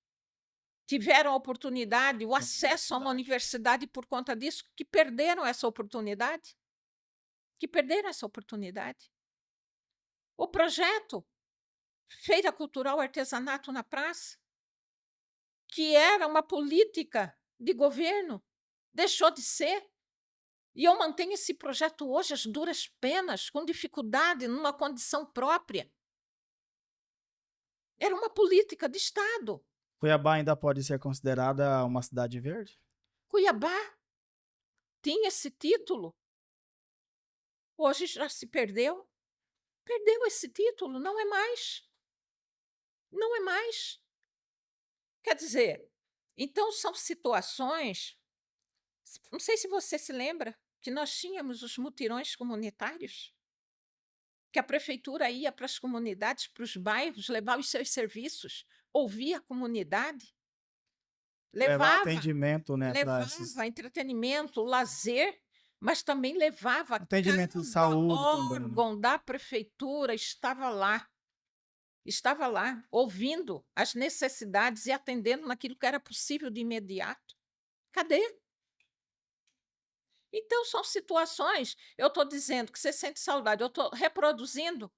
Speaker 2: tiveram a oportunidade, o
Speaker 1: Na
Speaker 2: acesso a uma
Speaker 1: universidade.
Speaker 2: universidade por conta disso, que perderam essa oportunidade? Que perderam essa oportunidade. O projeto Feira Cultural Artesanato na Praça, que era uma política de governo, deixou de ser. E eu mantenho esse projeto hoje às duras penas, com dificuldade, numa condição própria. Era uma política de Estado.
Speaker 1: Cuiabá ainda pode ser considerada uma cidade verde?
Speaker 2: Cuiabá tinha esse título, hoje já se perdeu. Perdeu esse título, não é mais. Não é mais. Quer dizer, então são situações. Não sei se você se lembra que nós tínhamos os mutirões comunitários, que a prefeitura ia para as comunidades, para os bairros, levar os seus serviços, ouvir a comunidade,
Speaker 1: Levar
Speaker 2: levava,
Speaker 1: atendimento, né, para esses
Speaker 2: levava entretenimento, lazer, mas também levava
Speaker 1: atendimento de
Speaker 2: cada
Speaker 1: saúde também, né?
Speaker 2: órgão da prefeitura estava lá, ouvindo as necessidades e atendendo naquilo que era possível de imediato. Cadê? Então, são situações, eu estou dizendo que você sente saudade, eu estou reproduzindo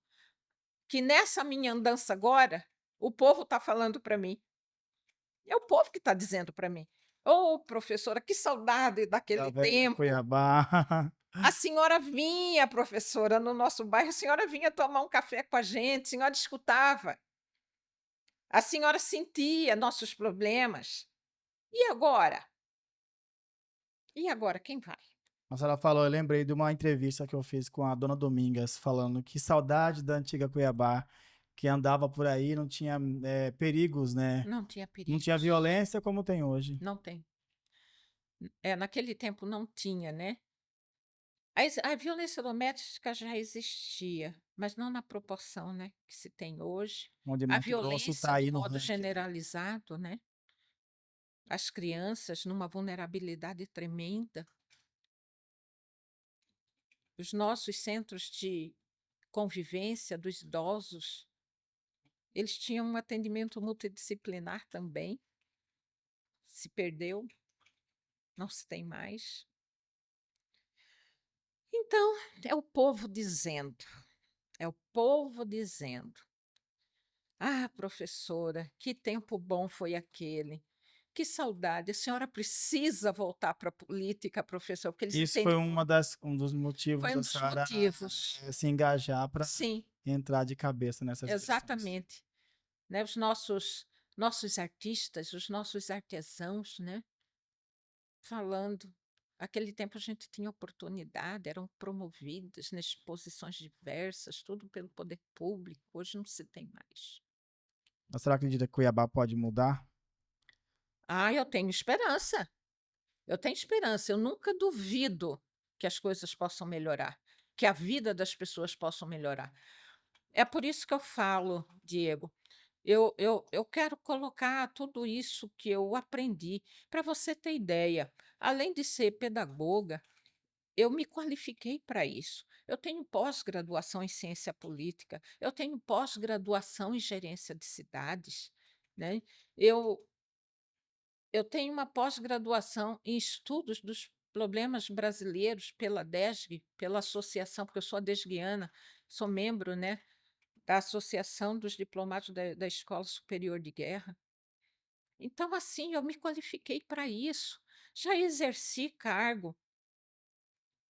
Speaker 2: que nessa minha andança agora, o povo está falando para mim. É o povo que está dizendo para mim. Ô, professora, que saudade
Speaker 1: Da
Speaker 2: daquele
Speaker 1: velha
Speaker 2: tempo.
Speaker 1: Cuiabá.
Speaker 2: A senhora vinha, professora, no nosso bairro, a senhora vinha tomar um café com a gente, a senhora escutava, a senhora sentia nossos problemas. E agora? E agora quem vai?
Speaker 1: A senhora falou, eu lembrei de uma entrevista que eu fiz com a dona Domingas, falando que saudade da antiga Cuiabá, que andava por aí, não tinha perigos, né?
Speaker 2: Não tinha
Speaker 1: Não tinha
Speaker 2: perigos.
Speaker 1: violência como tem hoje.
Speaker 2: Não tem. Naquele tempo não tinha, né? A violência doméstica já existia, mas não na proporção, né, que se tem hoje.
Speaker 1: Onde
Speaker 2: A
Speaker 1: Mato Grosso
Speaker 2: violência,
Speaker 1: está
Speaker 2: de
Speaker 1: aí no
Speaker 2: modo
Speaker 1: ranking.
Speaker 2: generalizado, né? As crianças numa vulnerabilidade tremenda. Os nossos centros de convivência dos idosos, eles tinham um atendimento multidisciplinar também. Se perdeu, não se tem mais. Então, é o povo dizendo, é o povo dizendo: "Ah, professora, que tempo bom foi aquele. Que saudade. A senhora precisa voltar para a política, professor", porque eles
Speaker 1: Isso foi
Speaker 2: entendem.
Speaker 1: um dos motivos
Speaker 2: Foi um
Speaker 1: da
Speaker 2: dos
Speaker 1: senhora
Speaker 2: motivos.
Speaker 1: se engajar para
Speaker 2: Sim,
Speaker 1: entrar de cabeça nessas eleições.
Speaker 2: exatamente. Né, os nossos artistas, os nossos artesãos, né, falando. Aquele tempo a gente tinha oportunidade, eram promovidos nas posições diversas, tudo pelo poder público. Hoje não se tem mais.
Speaker 1: A senhora acredita que Cuiabá pode mudar?
Speaker 2: Ah, eu tenho esperança. Eu tenho esperança, eu nunca duvido que as coisas possam melhorar, que a vida das pessoas possam melhorar. É por isso que eu falo, Diego, eu quero colocar tudo isso que eu aprendi. Para você ter ideia, além de ser pedagoga, eu me qualifiquei para isso. Eu tenho pós-graduação em ciência política, eu tenho pós-graduação em gerência de cidades, né? Eu, eu tenho uma pós-graduação em estudos dos problemas brasileiros pela DESG, pela associação, porque eu sou adesguiana, sou membro, né, da Associação dos Diplomados da Escola Superior de Guerra. Então, assim, eu me qualifiquei para isso. Já exerci cargo,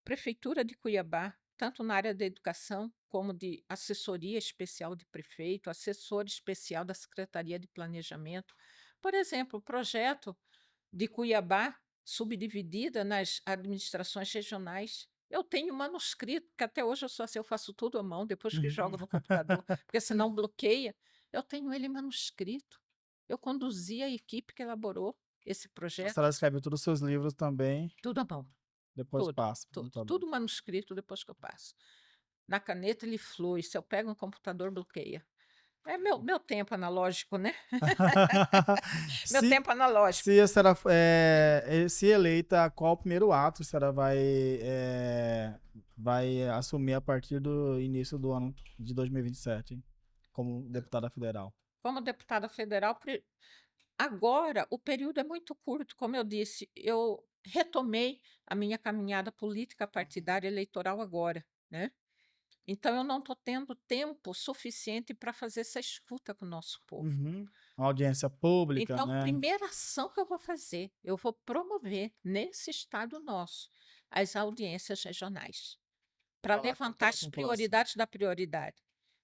Speaker 2: Prefeitura de Cuiabá, tanto na área da educação, como de assessoria especial de prefeito, assessor especial da Secretaria de Planejamento. Por exemplo, o projeto de Cuiabá, subdividida nas administrações regionais. Eu tenho manuscrito, que até hoje eu só sei, eu faço tudo à mão, depois que jogo no computador, porque senão bloqueia. Eu tenho ele manuscrito. Eu conduzi a equipe que elaborou esse
Speaker 1: A
Speaker 2: projeto,
Speaker 1: senhora escreve todos os seus livros também,
Speaker 2: tudo à mão,
Speaker 1: depois
Speaker 2: tudo,
Speaker 1: passa para o
Speaker 2: tudo,
Speaker 1: computador.
Speaker 2: tudo manuscrito depois que eu passo. Na caneta ele flui, se eu pego no computador, bloqueia. É meu tempo analógico, né? Meu
Speaker 1: Se,
Speaker 2: tempo analógico.
Speaker 1: se a senhora se eleita, qual o primeiro ato a senhora vai assumir a partir do início do ano de 2027, como deputada federal?
Speaker 2: Como deputada federal, agora o período é muito curto, como eu disse, eu retomei a minha caminhada política partidária eleitoral agora, né? Então eu não estou tendo tempo suficiente para fazer essa escuta com o nosso povo.
Speaker 1: Uhum. Uma audiência pública,
Speaker 2: Então,
Speaker 1: né?
Speaker 2: primeira ação que eu vou fazer, eu vou promover nesse estado nosso as audiências regionais, para
Speaker 1: Falar com
Speaker 2: levantar
Speaker 1: toda a
Speaker 2: as
Speaker 1: população.
Speaker 2: prioridades da prioridade.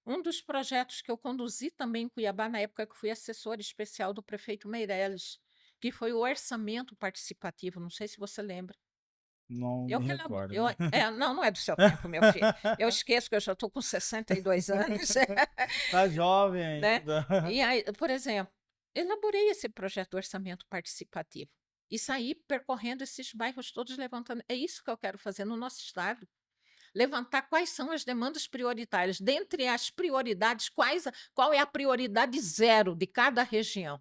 Speaker 2: Um dos projetos que eu conduzi também em Cuiabá, na época que fui assessora especial do prefeito Meirelles, que foi o orçamento participativo, não sei se você lembra.
Speaker 1: Não
Speaker 2: Eu
Speaker 1: me
Speaker 2: que
Speaker 1: recordo,
Speaker 2: eu,
Speaker 1: né?
Speaker 2: não, não é do seu tempo, meu filho. Eu esqueço que eu já estou com 62 anos,
Speaker 1: Tá jovem
Speaker 2: né?
Speaker 1: ainda.
Speaker 2: E aí, por exemplo, elaborei esse projeto do orçamento participativo e saí percorrendo esses bairros todos levantando. É isso que eu quero fazer no nosso estado. Levantar quais são as demandas prioritárias. Dentre as prioridades, qual é a prioridade zero de cada região,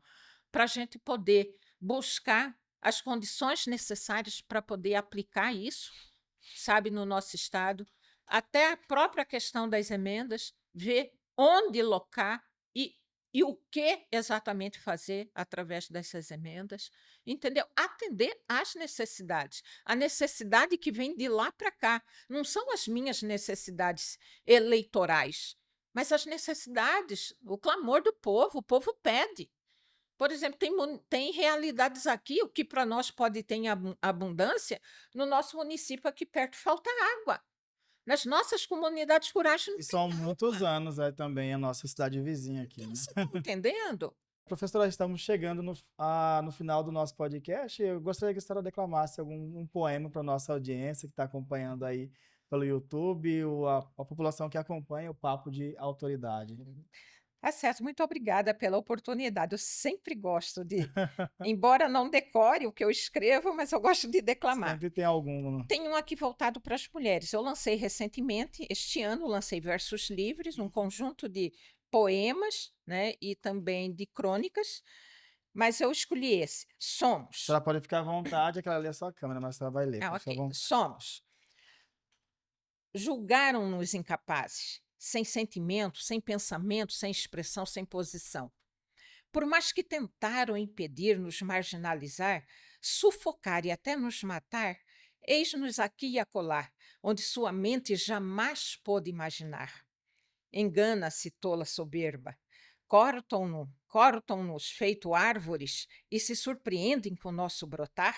Speaker 2: para a gente poder buscar as condições necessárias para poder aplicar isso, sabe, no nosso estado. Até a própria questão das emendas, ver onde locar e, e o que exatamente fazer através dessas emendas, entendeu? Atender às necessidades. A necessidade que vem de lá para cá. Não são as minhas necessidades eleitorais, mas as necessidades, o clamor do povo. O povo pede. Por exemplo, tem realidades aqui, o que para nós pode ter em abundância, no nosso município aqui perto falta água. Nas nossas comunidades rurais não
Speaker 1: E
Speaker 2: tem
Speaker 1: são muitos
Speaker 2: água.
Speaker 1: anos também a nossa cidade vizinha aqui, né?
Speaker 2: Você está entendendo?
Speaker 1: Professora, estamos chegando no final do nosso podcast. Eu gostaria que a senhora declamasse um poema para a nossa audiência que está acompanhando aí pelo YouTube, a população que acompanha o Papo de Autoridade.
Speaker 2: Tá certo, muito obrigada pela oportunidade. Eu sempre gosto de, embora não decore o que eu escrevo, mas eu gosto de declamar.
Speaker 1: Sempre tem algum, né?
Speaker 2: Tem um aqui voltado para as mulheres. Eu lancei recentemente, este ano, lancei Versos Livres, um conjunto de poemas, né, e também de crônicas, mas eu escolhi esse,
Speaker 1: A
Speaker 2: Somos.
Speaker 1: senhora pode ficar à vontade, aquela ali é só a câmera, mas a senhora vai ler,
Speaker 2: Ah,
Speaker 1: por
Speaker 2: ok.
Speaker 1: favor.
Speaker 2: Somos. Julgaram-nos incapazes, sem sentimento, sem pensamento, sem expressão, sem posição. Por mais que tentaram impedir-nos marginalizar, sufocar e até nos matar, eis-nos aqui e acolá, onde sua mente jamais pôde imaginar. Engana-se, tola soberba. Cortam-nos feito árvores e se surpreendem com o nosso brotar?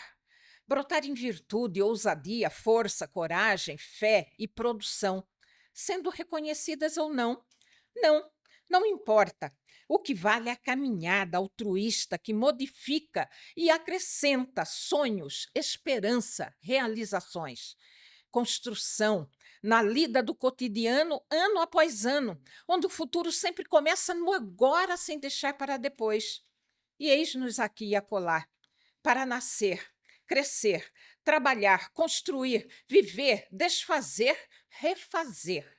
Speaker 2: Brotar em virtude, ousadia, força, coragem, fé e produção, sendo reconhecidas ou não. Não, não importa. O que vale é a caminhada altruísta que modifica e acrescenta sonhos, esperança, realizações. Construção, na lida do cotidiano, ano após ano, onde o futuro sempre começa no agora sem deixar para depois. E eis-nos aqui e acolá, para nascer, crescer, trabalhar, construir, viver, desfazer, refazer,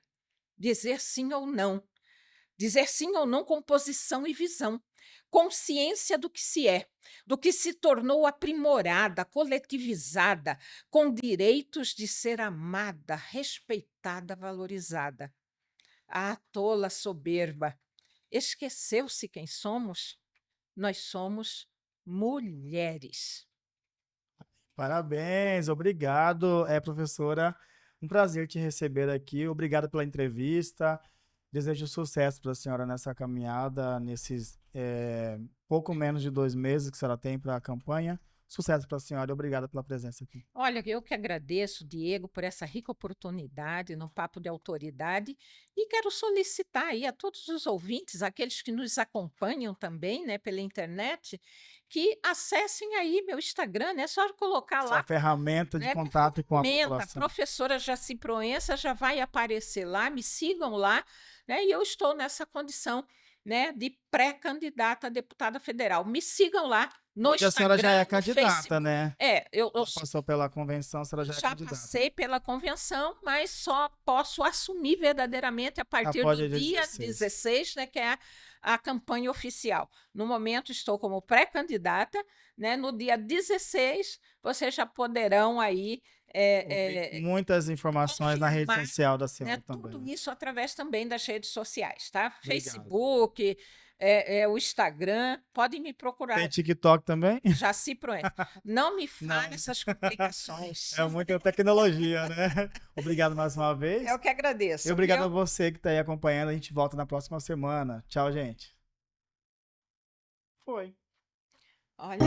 Speaker 2: dizer sim ou não. Dizer sim ou não com posição e visão, consciência do que se é, do que se tornou aprimorada, coletivizada, com direitos de ser amada, respeitada, valorizada. Ah, tola soberba! Esqueceu-se quem somos? Nós somos mulheres.
Speaker 1: Parabéns, obrigado, professora. Um prazer te receber aqui. Obrigado pela entrevista. Desejo sucesso para a senhora nessa caminhada, nesses pouco menos de 2 meses que a senhora tem para a campanha. Sucesso para a senhora e obrigado pela presença aqui.
Speaker 2: Olha, eu que agradeço, Diego, por essa rica oportunidade no Papo de Autoridade e quero solicitar aí a todos os ouvintes, aqueles que nos acompanham também, né, pela internet, que acessem aí meu Instagram, né? É só colocar
Speaker 1: Sua
Speaker 2: lá,
Speaker 1: ferramenta de
Speaker 2: né?
Speaker 1: contato com a
Speaker 2: Comenta,
Speaker 1: população.
Speaker 2: professora Jaci Proença já vai aparecer lá, me sigam lá, né? E eu estou nessa condição, né, de pré-candidata a deputada federal. Me sigam lá no
Speaker 1: Hoje a senhora já é
Speaker 2: Instagram, no
Speaker 1: candidata,
Speaker 2: Facebook.
Speaker 1: né?
Speaker 2: Eu
Speaker 1: Já passou pela convenção, a senhora já é
Speaker 2: já
Speaker 1: candidata.
Speaker 2: passei pela convenção, mas só posso assumir verdadeiramente a partir
Speaker 1: Após
Speaker 2: do
Speaker 1: o dia
Speaker 2: dia
Speaker 1: 16.
Speaker 2: 16, né, que é a campanha oficial. No momento estou como pré-candidata, né? No dia 16 vocês já poderão aí
Speaker 1: Ouvi muitas informações na rede
Speaker 2: confirmar,
Speaker 1: social da
Speaker 2: né,
Speaker 1: senhora
Speaker 2: tudo
Speaker 1: também.
Speaker 2: isso através também das redes sociais, tá?
Speaker 1: Obrigado.
Speaker 2: Facebook, o Instagram, podem me procurar.
Speaker 1: Tem TikTok também?
Speaker 2: Jaci Proença. Não me
Speaker 1: Não.
Speaker 2: fale essas complicações.
Speaker 1: É muita tecnologia, né? Obrigado mais uma vez.
Speaker 2: Eu que agradeço.
Speaker 1: E obrigado a
Speaker 2: viu?
Speaker 1: você que está aí acompanhando. A gente volta na próxima semana. Tchau, gente. Foi.
Speaker 2: Olha.